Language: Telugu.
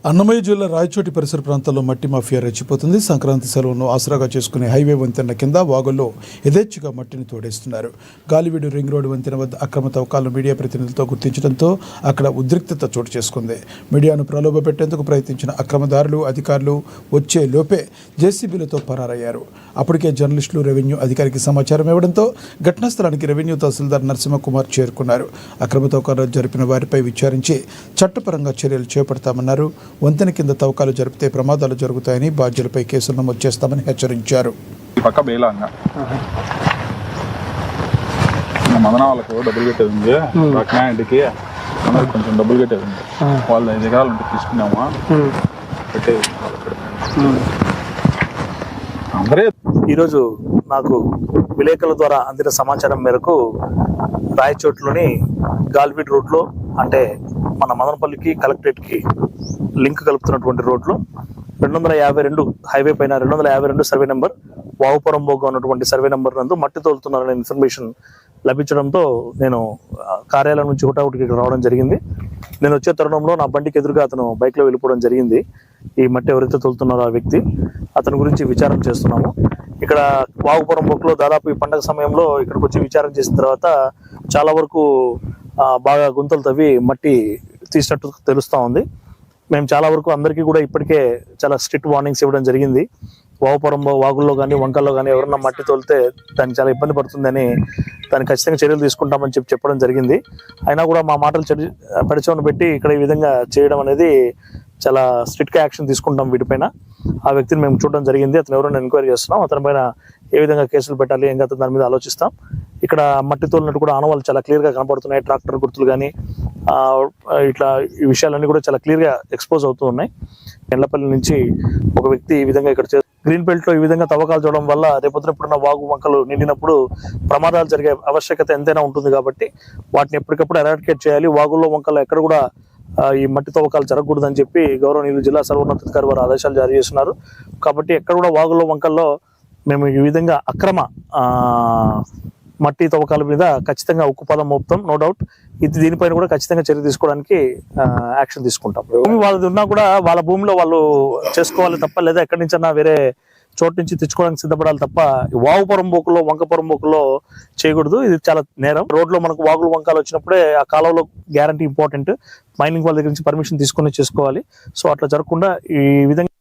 అన్నమయ్య జిల్లా రాయచోటి పరిసర ప్రాంతాల్లో మట్టి మాఫియా రెచ్చిపోతుంది. సంక్రాంతి సెలవును ఆసరాగా చేసుకునే హైవే వంతెన కింద వాగుల్లో యథేచ్ఛగా మట్టిని తోడేస్తున్నారు. గాలివీడు రింగ్ రోడ్డు వంతెన వద్ద అక్రమ తవ్వకాలను మీడియా ప్రతినిధులతో గుర్తించడంతో అక్కడ ఉద్రిక్తత చోటు చేసుకుంది. మీడియాను ప్రలోభపెట్టేందుకు ప్రయత్నించిన అక్రమదారులు అధికారులు వచ్చే లోపే జేసీబీలతో పరారయ్యారు. అప్పటికే జర్నలిస్టులు రెవెన్యూ అధికారికి సమాచారం ఇవ్వడంతో ఘటనా స్థలానికి రెవెన్యూ తహసీల్దార్ నరసింహకుమార్ చేరుకున్నారు. అక్రమ తవ్వకాలు జరిపిన వారిపై విచారించి చట్టపరంగా చర్యలు చేపడతామన్నారు. వంతెన కింద తవ్వకాలు జరిపితే ప్రమాదాలు జరుగుతాయని బాధ్యులపై కేసులు నమోదు చేస్తామని హెచ్చరించారు. మదన వాళ్ళకు డబ్బులు కట్టేది ఉంది, రకనాయుడికి కొంచెం డబ్బులు కట్టేది ఉంది. వాళ్ళు 5 ఎకరాలు ఉంటే తీసుకున్నామా కట్టేది. అందరే ఈరోజు నాకు విలేకరుల ద్వారా అందిన సమాచారం మేరకు రాయచోట్లోని గాల్వీడ్ రోడ్లో, అంటే మన మదనపల్లికి కలెక్టరేట్కి లింక్ కలుపుతున్నటువంటి రోడ్లో 252 హైవే పైన 252 సర్వే నెంబర్ వావుపురం బోగా ఉన్నటువంటి సర్వే నెంబర్ నందు మట్టి తోలుతున్నారనే ఇన్ఫర్మేషన్ లభించడంతో నేను కార్యాలయం నుంచి హుటాహుటికి ఇక్కడ రావడం జరిగింది. నేను వచ్చే తరుణంలో నా బండికి ఎదురుగా అతను బైక్లో వెళ్ళిపోవడం జరిగింది. ఈ మట్టి ఎవరైతే తోలుతున్నారో ఆ వ్యక్తి, అతని గురించి విచారణ చేస్తున్నాము. ఇక్కడ వావుపురం బోక్లో దాదాపు ఈ పండగ సమయంలో ఇక్కడికి వచ్చి విచారణ చేసిన తర్వాత చాలా వరకు బాగా గుంతలు తవ్వి మట్టి తీసినట్టు తెలుస్తూ ఉంది. మేము చాలా వరకు అందరికీ కూడా ఇప్పటికే చాలా స్ట్రిక్ట్ వార్నింగ్స్ ఇవ్వడం జరిగింది. వావుపురం వాగుల్లో కానీ వంకల్లో కానీ ఎవరన్నా మట్టి తోలితే దానికి చాలా ఇబ్బంది పడుతుందని, దానికి ఖచ్చితంగా చర్యలు తీసుకుంటామని చెప్పడం జరిగింది. అయినా కూడా మా మాటలు పరిచయం పెట్టి ఇక్కడ ఈ విధంగా చేయడం అనేది చాలా స్ట్రిక్ట్గా యాక్షన్ తీసుకుంటాం వీటిపైన. ఆ వ్యక్తిని మేము చూడడం జరిగింది. అతను ఎవరైనా ఎంక్వైరీ చేస్తున్నాం. అతని పైన ఏ విధంగా కేసులు పెట్టాలి, ఏం కాదు దాని మీద ఆలోచిస్తాం. ఇక్కడ మట్టి తోలినట్టు కూడా ఆనవాళ్ళు చాలా క్లియర్గా కనపడుతున్నాయి. ట్రాక్టర్ గుర్తులు కానీ ఇట్లా ఈ విషయాలన్నీ కూడా చాలా క్లియర్గా ఎక్స్పోజ్ అవుతూ ఉన్నాయి. ఎండ్లపల్లి నుంచి ఒక వ్యక్తి ఈ విధంగా ఇక్కడ గ్రీన్ బెల్ట్లో ఈ విధంగా తవ్వకాలు చేయడం వల్ల రేపొద్దున ఎప్పుడున్న వాగు వంకలు నిండినప్పుడు ప్రమాదాలు జరిగే ఆవశ్యకత ఎంతైనా ఉంటుంది. కాబట్టి వాటిని ఎప్పటికప్పుడు ఎరాడికేట్ చేయాలి. వాగుల్లో వంకలు ఎక్కడ కూడా ఈ మట్టి తవ్వకాలు జరగకూడదని చెప్పి గౌరవనీయులు జిల్లా సర్వోన్నతాధికారి వారు ఆదేశాలు జారీ చేస్తున్నారు. కాబట్టి ఎక్కడ కూడా వాగుల్లో వంకల్లో మేము ఈ విధంగా అక్రమ మట్టి తవ్వకాల మీద ఖచ్చితంగా ఉక్కుపాదం మోపుతాం, నో డౌట్. దీనిపైన కూడా ఖచ్చితంగా చర్య తీసుకోవడానికి యాక్షన్ తీసుకుంటాం. భూమి వాళ్ళది ఉన్నా కూడా వాళ్ళ భూమిలో వాళ్ళు చేసుకోవాలి తప్ప, లేదా ఎక్కడి నుంచన్నా వేరే చోటు నుంచి తెచ్చుకోవడానికి సిద్ధపడాలి తప్ప వావుపురం బోకులో వంకపురం బోకులో చేయకూడదు. ఇది చాలా నేరం. రోడ్లో మనకు వాగులు వంకాలు వచ్చినప్పుడే ఆ కాలంలో గ్యారంటీ ఇంపార్టెంట్. మైనింగ్ వాళ్ళ దగ్గర నుంచి పర్మిషన్ తీసుకొని చేసుకోవాలి. సో అట్లా జరగకుండా ఈ విధంగా